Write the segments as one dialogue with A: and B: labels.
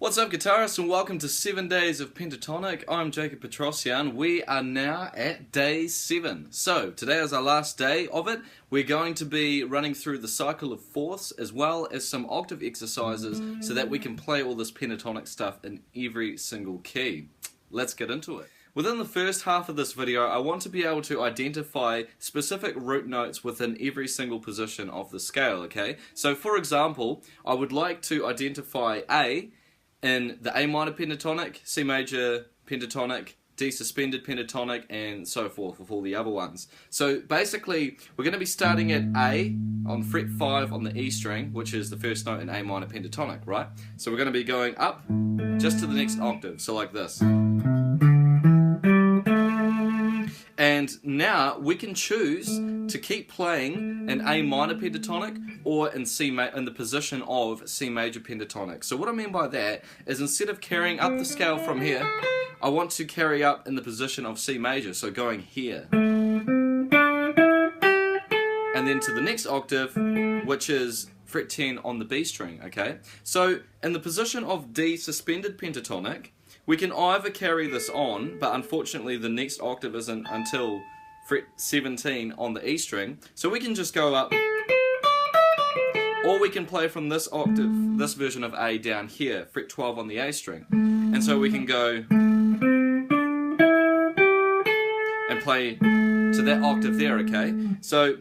A: What's up, guitarists, and welcome to 7 Days of Pentatonic. I'm Jacob Petrossian. We are now at day 7. So, today is our last day of it. We're going to be running through the cycle of fourths as well as some octave exercises so that we can play all this pentatonic stuff in every single key. Let's get into it. Within the first half of this video, I want to be able to identify specific root notes within every single position of the scale, okay? So, for example, I would like to identify A in the A minor pentatonic, C major pentatonic, D suspended pentatonic, and so forth with all the other ones. So basically, we're going to be starting at A on fret 5 on the E string, which is the first note in A minor pentatonic, right? So we're going to be going up just to the next octave, so like this. And now we can choose to keep playing in A minor pentatonic or in in the position of C major pentatonic. So what I mean by that is instead of carrying up the scale from here, I want to carry up in the position of C major, so going here. And then to the next octave, which is fret 10 on the B string, okay? So in the position of D suspended pentatonic, we can either carry this on, but unfortunately the next octave isn't until fret 17 on the E string, so we can just go up, or we can play from this octave, this version of A down here, fret 12 on the A string, and so we can go and play to that octave there, okay? So,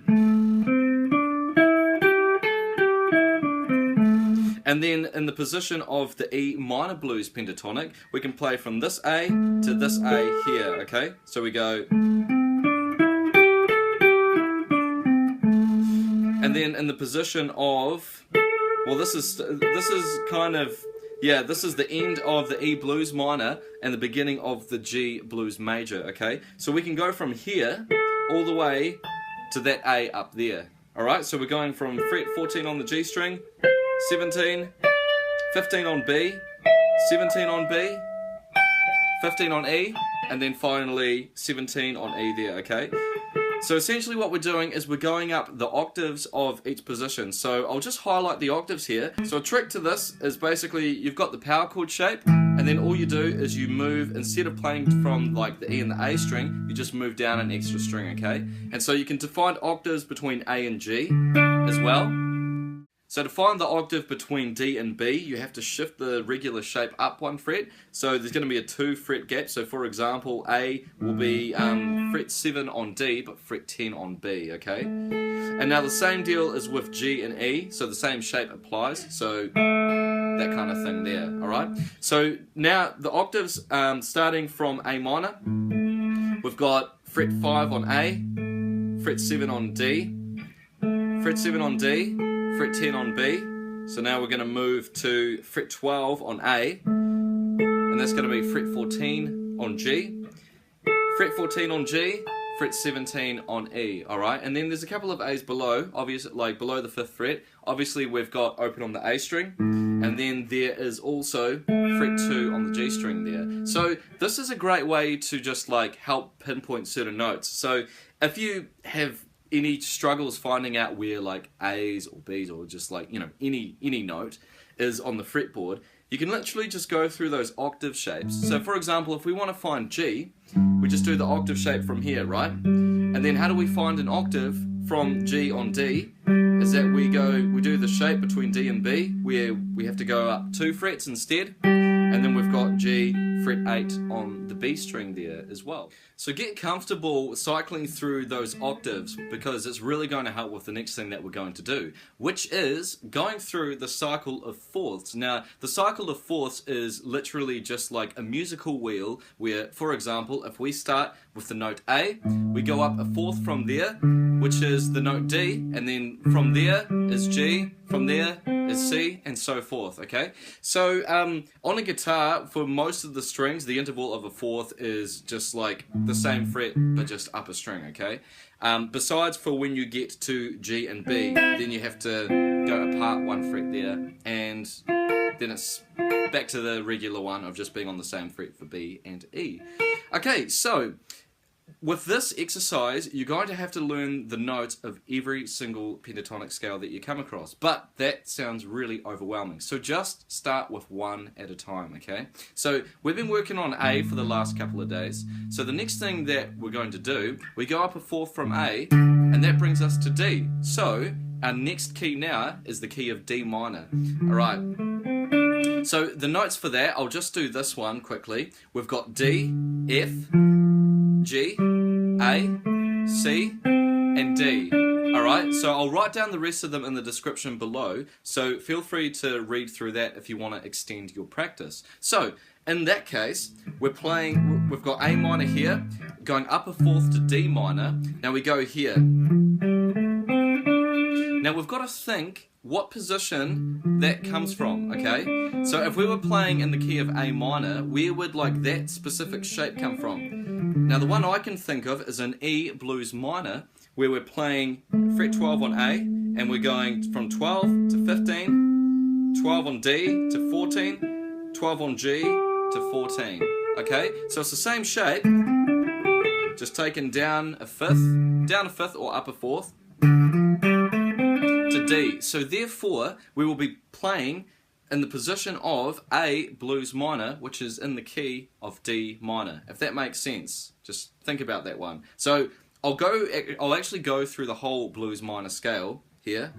A: and then in the position of the E minor blues pentatonic, we can play from this A to this A here, okay? So we go, and then in the position of, well, this is kind of, yeah, this is the end of the E blues minor and the beginning of the G blues major, okay? So we can go from here all the way to that A up there, alright? So we're going from fret 14 on the G string, 17, 15 on B, 17 on B, 15 on E, and then finally 17 on E there, okay? So essentially what we're doing is we're going up the octaves of each position. So I'll just highlight the octaves here. So a trick to this is basically you've got the power chord shape, and then all you do is you move, instead of playing from like the E and the A string, you just move down an extra string, okay? And so you can define octaves between A and G as well. So to find the octave between D and B, you have to shift the regular shape up one fret. So there's going to be a 2 fret gap. So for example, A will be fret 7 on D, but fret 10 on B, okay? And now the same deal is with G and E, so the same shape applies. So that kind of thing there, alright? So now the octaves, starting from A minor, we've got fret 5 on A, fret 7 on D, fret 7 on D, fret 10 on B. So now we're going to move to fret 12 on A, and that's going to be fret 14 on G, fret 14 on G, fret 17 on E, alright? And then there's a couple of A's below, obviously, like below the 5th fret. Obviously we've got open on the A string, and then there is also fret 2 on the G string there. So this is a great way to just like help pinpoint certain notes. So if you have any struggles finding out where like A's or B's or just like, you know, any note is on the fretboard, you can literally just go through those octave shapes. So for example, if we want to find G, we just do the octave shape from here, right? And then how do we find an octave from G on D? Is that we do the shape between D and B, where we have to go up 2 frets instead, and then we've got G, fret 8 on the B string there as well. So get comfortable cycling through those octaves, because it's really going to help with the next thing that we're going to do, which is going through the cycle of fourths. Now, the cycle of fourths is literally just like a musical wheel where, for example, if we start with the note A, we go up a fourth from there, which is the note D, and then from there is G, from there is C, and so forth, okay? So on a guitar, for most of the strings, the interval of a fourth is just like the same fret, but just up a string, okay? Besides for when you get to G and B, then you have to go apart 1 fret there, and then it's back to the regular one of just being on the same fret for B and E. Okay, so with this exercise, you're going to have to learn the notes of every single pentatonic scale that you come across. But that sounds really overwhelming. So just start with one at a time, okay? So we've been working on A for the last couple of days. So the next thing that we're going to do, we go up a fourth from A, and that brings us to D. So our next key now is the key of D minor. All right. So the notes for that, I'll just do this one quickly. We've got D, F, G, A, C, and D. Alright, so I'll write down the rest of them in the description below, so feel free to read through that if you want to extend your practice. So, in that case, we've got A minor here, going up a fourth to D minor. Now we go here. Now we've got to think what position that comes from, okay? So if we were playing in the key of A minor, where would like that specific shape come from? Now the one I can think of is an E blues minor, where we're playing fret 12 on A, and we're going from 12 to 15, 12 on D to 14, 12 on G to 14, okay? So it's the same shape, just taken down a fifth or up a fourth, to D. So therefore, we will be playing in the position of A blues minor, which is in the key of D minor, if that makes sense. Just think about that one. So I'll actually go through the whole blues minor scale here.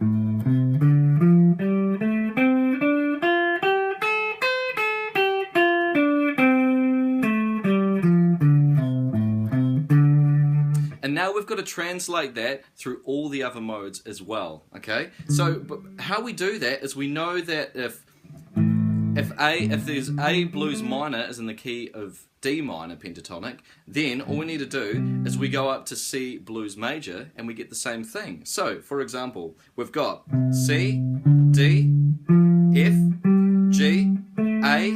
A: And now we've got to translate that through all the other modes as well, okay? So but how we do that is we know that if there's A blues minor is in the key of D minor pentatonic, then all we need to do is we go up to C blues major and we get the same thing. So, for example, we've got C, D, F, G, A,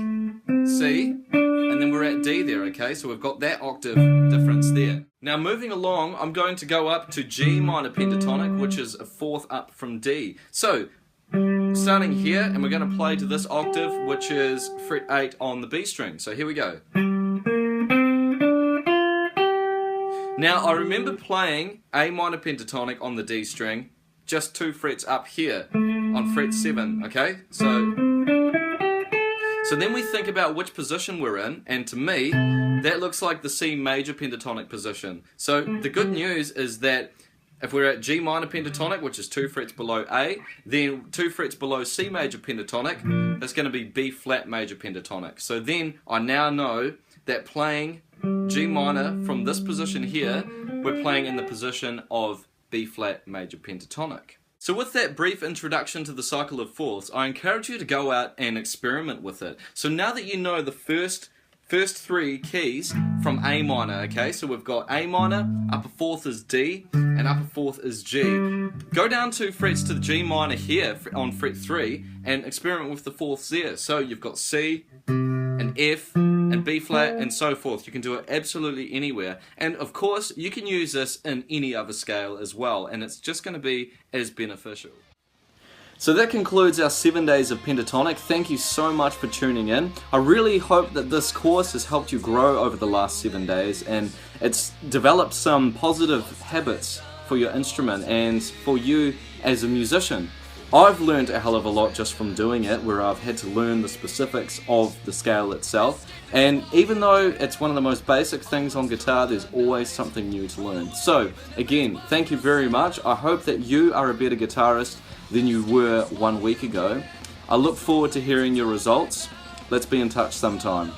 A: C, and then we're at D there, okay? So we've got that octave difference there. Now moving along, I'm going to go up to G minor pentatonic, which is a fourth up from D. So, starting here, and we're going to play to this octave, which is fret 8 on the B string. So here we go. Now I remember playing A minor pentatonic on the D string, just 2 frets up here on fret 7, okay? So then we think about which position we're in, and to me, that looks like the C major pentatonic position. So the good news is that if we're at G minor pentatonic, which is 2 frets below A, then 2 frets below C major pentatonic, that's going to be B flat major pentatonic. So then I now know that playing G minor from this position here, we're playing in the position of B flat major pentatonic. So with that brief introduction to the cycle of fourths, I encourage you to go out and experiment with it. So now that you know the first 3 keys from A minor, okay, so we've got A minor, upper fourth is D, and upper fourth is G. Go down 2 frets to the G minor here on fret 3 and experiment with the fourths there. So you've got C, and F, and B flat, and so forth. You can do it absolutely anywhere. And of course, you can use this in any other scale as well, and it's just going to be as beneficial. So that concludes our 7 days of pentatonic. Thank you so much for tuning in. I really hope that this course has helped you grow over the last 7 days, and it's developed some positive habits for your instrument and for you as a musician. I've learned a hell of a lot just from doing it, where I've had to learn the specifics of the scale itself, and even though it's one of the most basic things on guitar, there's always something new to learn. So again, thank you very much. I hope that you are a better guitarist than you were 1 week ago. I look forward to hearing your results. Let's be in touch sometime.